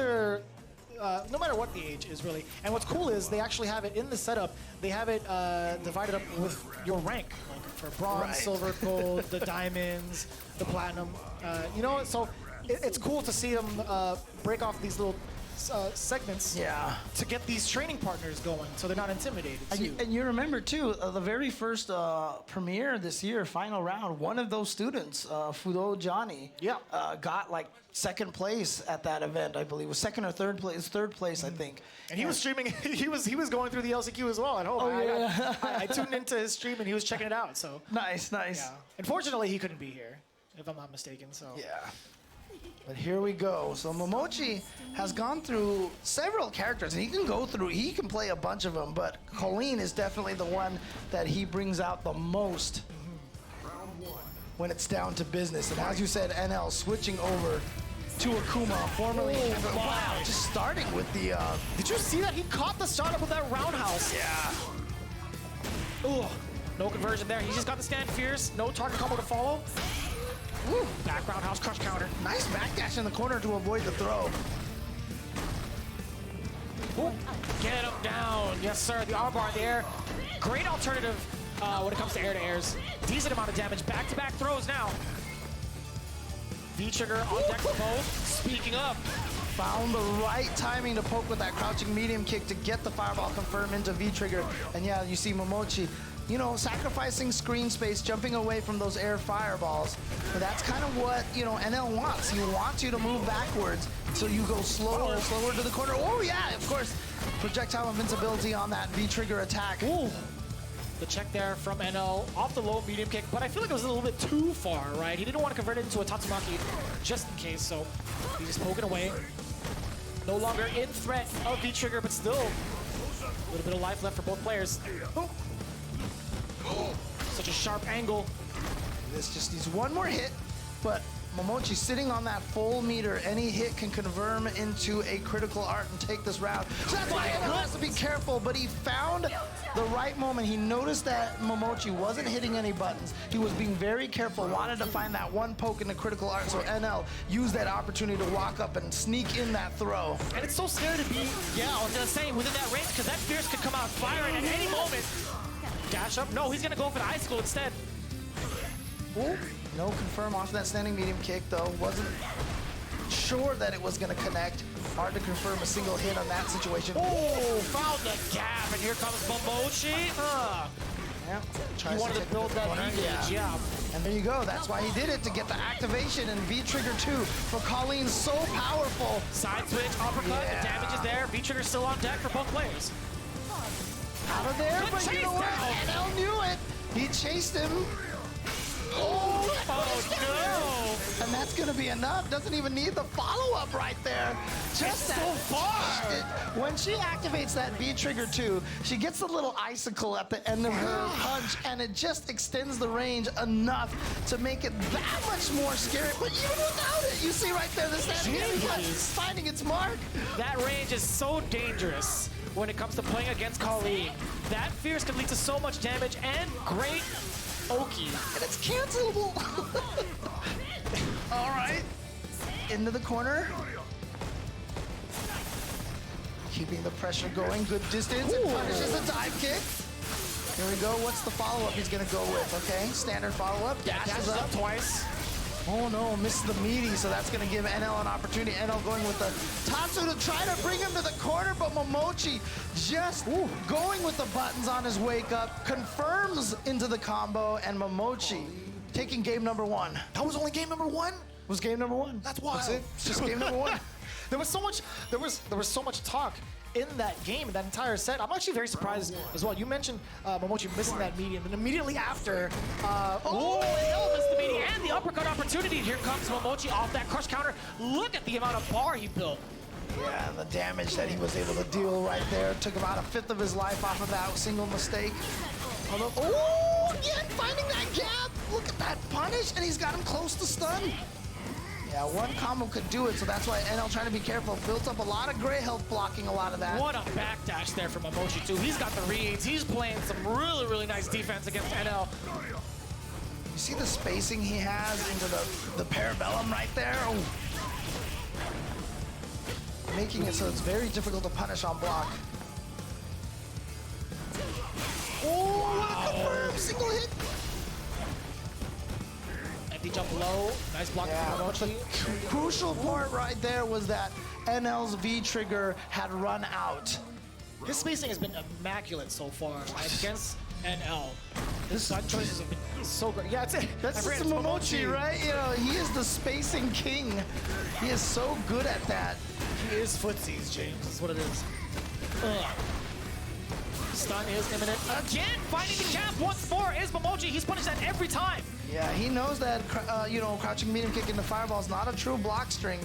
they're no matter what the age is really. And what's cool is they actually have it in the setup. They have it divided up with your rank, like for bronze, silver, gold, the diamonds, the platinum. You know, so it's cool to see them break off these little segments to get these training partners going, so they're not intimidated too. And you remember too, the very first premiere this year, final round, one of those students, Fudo Johnny, got like second place at that event. I believe it was second or third place. Third place, I think. And he was streaming. he was going through the LCQ as well at home. I tuned into his stream and he was checking it out. So nice. Yeah. Unfortunately, he couldn't be here, if I'm not mistaken. So yeah. But here we go. So Momochi has gone through several characters, and he can play a bunch of them, but Colleen is definitely the one that he brings out the most when it's down to business. And as you said, NL switching over to Akuma, formerly wow, just starting with the... Did you see that? He caught the startup with that roundhouse. Yeah. Ooh, no conversion there. He just got the stand fierce. No target combo to follow. Woo. Back roundhouse crush counter. Nice backdash in the corner to avoid the throw. Ooh. Get him down. Yes, sir. The armbar in the air. Great alternative when it comes to air-to-airs. Decent amount of damage. Back-to-back throws now. V-trigger on deck for both. Speaking up. Found the right timing to poke with that crouching medium kick to get the fireball confirmed into V-trigger. And yeah, you see Momochi, you know, sacrificing screen space, jumping away from those air fireballs. But that's kind of what, you know, NL wants. He wants you to move backwards, so you go slower to the corner. Oh yeah, of course, projectile invincibility on that V-trigger attack. Ooh. The check there from NL off the low medium kick, but I feel like it was a little bit too far, right? He didn't want to convert it into a Tatsumaki just in case, so he's just poking away. No longer in threat of V-trigger, but still a little bit of life left for both players. Such a sharp angle. This just needs one more hit, but Momochi sitting on that full meter. Any hit can convert into a critical art and take this round. So that's why NL has to be careful, but he found the right moment. He noticed that Momochi wasn't hitting any buttons. He was being very careful, wanted to find that one poke in the critical art, so NL used that opportunity to walk up and sneak in that throw. And it's so scary to be, I was gonna say, within that range, because that Fierce could come out firing at any moment. Dash up. No, he's gonna go for the icicle instead. Ooh. No confirm off that standing medium kick, though. Wasn't sure that it was going to connect. Hard to confirm a single hit on that situation. Oh, found the gap, and here comes Momochi. Yeah, he wanted to build that V-gauge, And there you go. That's why he did it, to get the activation and V-trigger 2 for Colleen. So powerful. Side switch, uppercut, the damage is there. V-trigger still on deck for both players. Out of there, but you know what? NL knew it. He chased him. Oh no! And that's gonna be enough. Doesn't even need the follow-up right there. Just so far. When she activates that V-trigger 2, she gets a little icicle at the end of her punch, and it just extends the range enough to make it that much more scary. But even without it, you see right there, the standing punch is finding its mark. That range is so dangerous when it comes to playing against Colleen. That Fierce can lead to so much damage and great Oki. And it's cancelable. All right. Into the corner. Keeping the pressure going. Good distance. It punishes a dive kick. Here we go. What's the follow-up he's going to go with? Okay. Standard follow-up. Dashes up twice. Oh no, misses the meaty, so that's going to give NL an opportunity. NL going with the Tatsu to try to bring him to the corner, but Momochi just going with the buttons on his wake up, confirms into the combo, and Momochi taking game number 1. That was only game number 1? Was game number 1. That's wild. That's it. It's just game number 1. There was so much talk in that game, that entire set. I'm actually very surprised as well. You mentioned Momochi missing that medium, and immediately after, NL missed the medium and the uppercut opportunity. Here comes Momochi off that crush counter. Look at the amount of bar he built. Yeah, the damage that he was able to deal right there. Took about 1/5 of his life off of that single mistake. Again, finding that gap. Look at that punish, and he's got him close to stun. Yeah, one combo could do it, so that's why NL trying to be careful. Built up a lot of gray health blocking a lot of that. What a backdash there from Momochi, too. He's got the reads. He's playing some really, really nice defense against NL. You see the spacing he has into the parabellum right there? Oh. making it so it's very difficult to punish on block. Oh, confirm, single hit. Empty jump low, nice block from Momochi. The crucial part right there was that NL's V-trigger had run out. His spacing has been immaculate so far against NL. His side choices have been so great. Yeah, that's just Momochi, right? You know, he is the spacing king. He is so good at that. He is footsies, James. That's what it is. Ugh. Stun is imminent. Again, finding the gap once more is Momochi. He's punished that every time. Yeah, he knows that, you know, crouching medium kick into fireball is not a true block string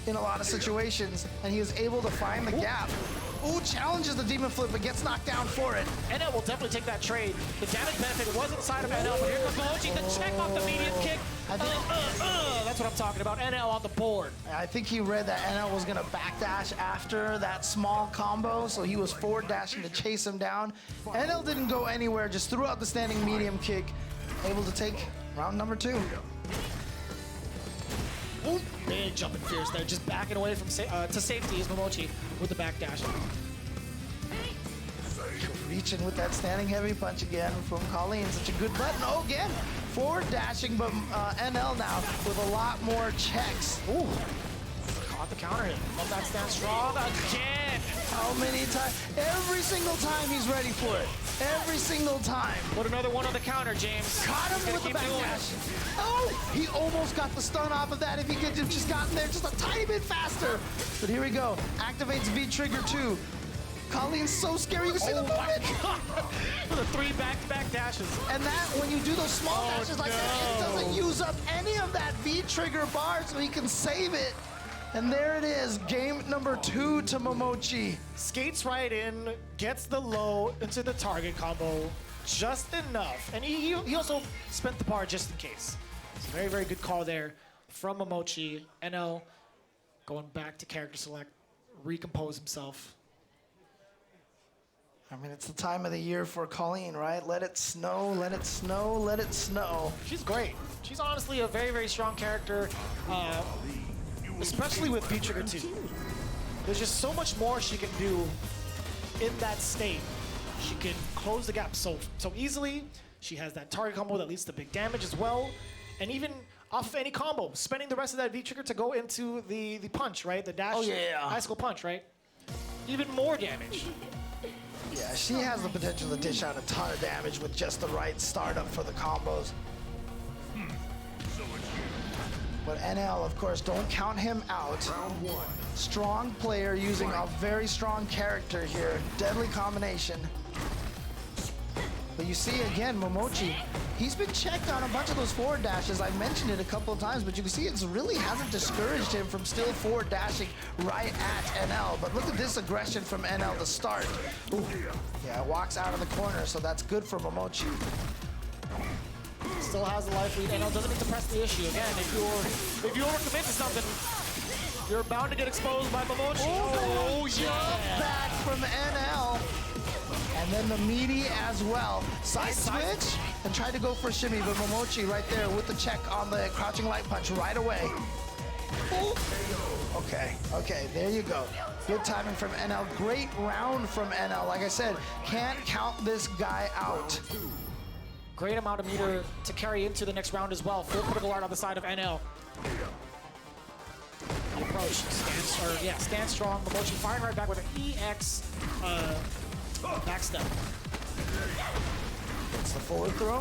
in a lot of situations, and he was able to find the gap. Ooh, challenges the demon flip, but gets knocked down for it. NL will definitely take that trade. The damage benefit was inside of NL, but here comes Momochi. The check off the medium kick. That's what I'm talking about. NL on the board. I think he read that NL was going to backdash after that small combo, so he was forward dashing to chase him down. NL didn't go anywhere, just threw out the standing medium kick, able to take round number 2. Ooh, big jumping fierce there, just backing away from to safety is Momochi with the backdash. Reaching with that standing heavy punch again from Colleen. Such a good button. Oh, again, forward dashing, but NL now with a lot more checks. Ooh, caught the counter hit. Love that stand strong again. How many times? Every single time he's ready for it. Every single time. Put another one on the counter, James. Caught him with the backdash. Oh, he almost got the stun off of that if he could have just gotten there just a tiny bit faster. But here we go. Activates V-trigger 2. Colleen's so scary. You can see the movement. For the 3 back-to-back dashes. And that, when you do those small dashes like that, it doesn't use up any of that V-trigger bar, so he can save it. And there it is, game number 2 to Momochi. Skates right in, gets the low into the target combo just enough. And he also spent the bar just in case. It's a very, very good call there from Momochi. NL going back to character select, recompose himself. I mean, it's the time of the year for Colleen, right? Let it snow, let it snow, let it snow. She's great. She's honestly a very, very strong character. Especially with V-trigger 2. There's just so much more she can do in that state. She can close the gap so easily. She has that target combo that leads to big damage as well. And even off of any combo, spending the rest of that V-trigger to go into the punch, right? The dash, icicle punch, right? Even more damage. Yeah, she has the potential to dish out a ton of damage with just the right startup for the combos. But NL, of course, don't count him out. Strong player using a very strong character here. Deadly combination. But you see, again, Momochi, he's been checked on a bunch of those forward dashes. I mentioned it a couple of times, but you can see it really hasn't discouraged him from still forward dashing right at NL. But look at this aggression from NL to start. Ooh. Yeah, walks out of the corner, so that's good for Momochi. Still has a life lead. NL doesn't need to press the issue. Again, if you overcommit to something, you're bound to get exposed by Momochi. Oh, jump back from NL. And then the meaty as well. Side switch and tried to go for a shimmy, but Momochi right there with the check on the crouching light punch right away. Ooh. Okay, there you go. Good timing from NL. Great round from NL. Like I said, can't count this guy out. Great amount of meter to carry into the next round as well. Full critical art on the side of NL. The approach stands strong. Momochi firing right back with an EX backstep. It's the forward throw.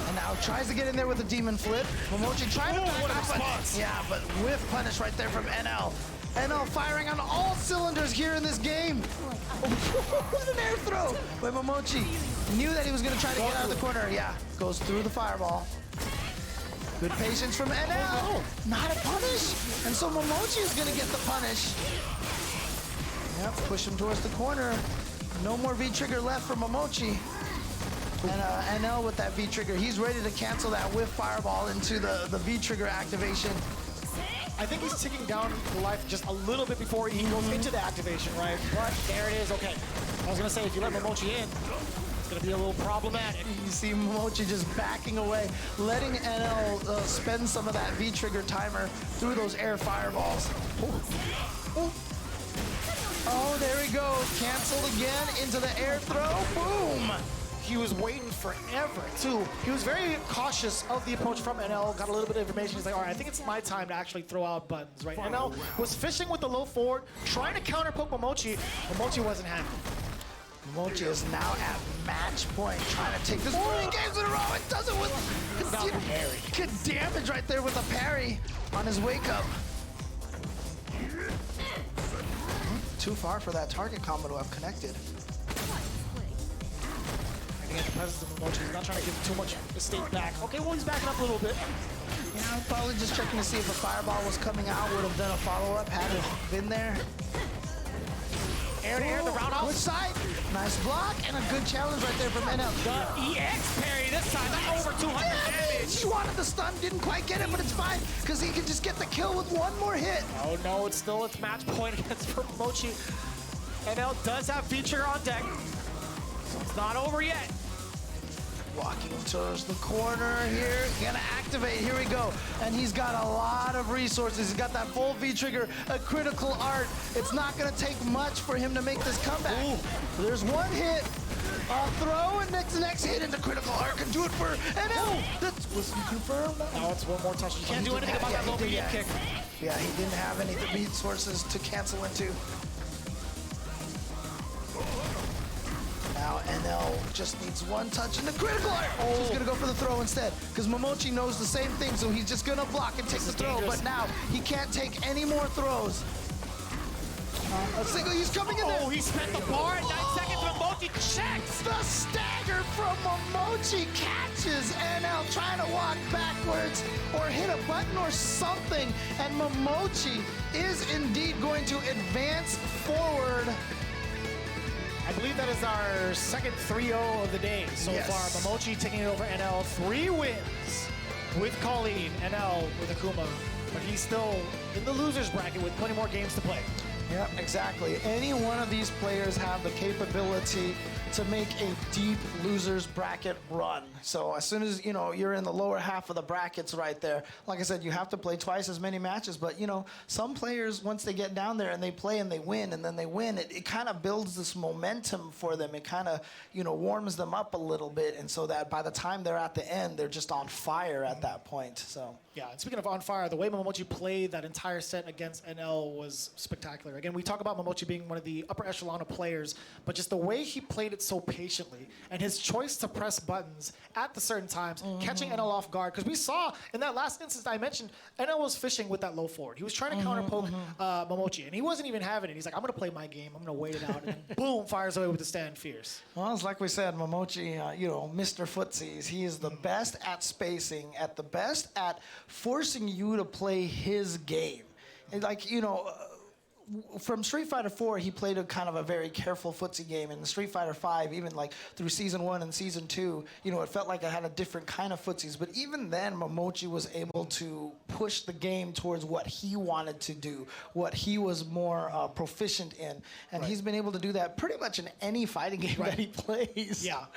And now tries to get in there with a demon flip. Momochi trying to back up. Yeah, but whiff punish right there from NL. NL firing on all cylinders here in this game. What an air throw by Momochi. Knew that he was going to try to get out of the corner. Yeah, goes through the fireball. Good patience from NL. Not a punish. And so Momochi is going to get the punish. Yep, push him towards the corner. No more V-trigger left for Momochi. And NL with that V-trigger. He's ready to cancel that whiff fireball into the V-trigger activation. I think he's ticking down the life just a little bit before he goes into the activation, right? But there it is, okay. I was gonna say, if you let Momochi in, it's gonna be a little problematic. You see Momochi just backing away, letting NL spend some of that V-trigger timer through those air fireballs. go. Canceled again into the air throw. Boom. He was waiting forever, too. He was very cautious of the approach from NL, got a little bit of information. He's like, all right, I think it's my time to actually throw out buttons, right? NL was fishing with the low forward, trying to counter-poke Momochi. Momochi wasn't happy. Momochi is now at match point, trying to take this 3 games in a row. It does it with good damage right there with a parry on his wake-up. Too far for that target combo to have connected. At the presence of Momochi, he's not trying to give too much estate back. Okay, well, he's backing up a little bit. Yeah, I'm probably just checking to see if a fireball was coming out, would have done a follow-up, had it been there. Air to air, the roundhouse. Which side? Nice block, and a good challenge right there from NL. The EX parry this time, that's over 200 damage. He wanted the stun, didn't quite get it, but it's fine, because he can just get the kill with one more hit. Oh no, it's match point against Momochi. NL does have feature on deck, so it's not over yet. Walking towards the corner here, gonna activate, here we go. And he's got a lot of resources. He's got that full V-trigger, a critical art. It's not gonna take much for him to make this comeback. Ooh. There's one hit, a throw, and next hit into critical art can do it for NL. That was confirmed. Now it's one more touch. You can't do anything about that low medium kick. Yeah, he didn't have any resources to cancel into. Now NL just needs one touch in the critical art. Oh. He's gonna go for the throw instead, because Momochi knows the same thing, so he's just gonna block and take the throw. Dangerous. But now he can't take any more throws. A single, he's coming in there. Oh, he spent the bar at 9 seconds. Momochi checks. The stagger from Momochi catches NL trying to walk backwards or hit a button or something, and Momochi is indeed going to advance forward. I believe that is our second 3-0 of the day so far. Momochi taking it over NL. 3 wins with Colleen, NL with Akuma. But he's still in the loser's bracket with plenty more games to play. Yep, exactly. Any one of these players have the capability to make a deep loser's bracket run. So as soon as, you're in the lower half of the brackets right there, like I said, you have to play twice as many matches. But, some players, once they get down there and they play and they win, and then they win, it kind of builds this momentum for them. It kind of, warms them up a little bit. And so that by the time they're at the end, they're just on fire at that point. So. Yeah, and speaking of on fire, the way Momochi played that entire set against NL was spectacular. Again, we talk about Momochi being one of the upper echelon of players, but just the way he played it so patiently, and his choice to press buttons at the certain times, catching NL off guard, because we saw in that last instance I mentioned, NL was fishing with that low forward. He was trying to counter-poke Momochi, and he wasn't even having it. He's like, I'm going to play my game, I'm going to wait it out, and then boom, fires away with the stand fierce. Well, it's like we said, Momochi, Mr. Footsies, he is the best at spacing, at the best at forcing you to play his game. And from Street Fighter 4, he played a kind of a very careful footsie game. In the Street Fighter 5, even like through Season 1 and Season 2, it felt like I had a different kind of footsies. But even then, Momochi was able to push the game towards what he wanted to do, what he was more proficient in. And he's been able to do that pretty much in any fighting game that he plays. Yeah,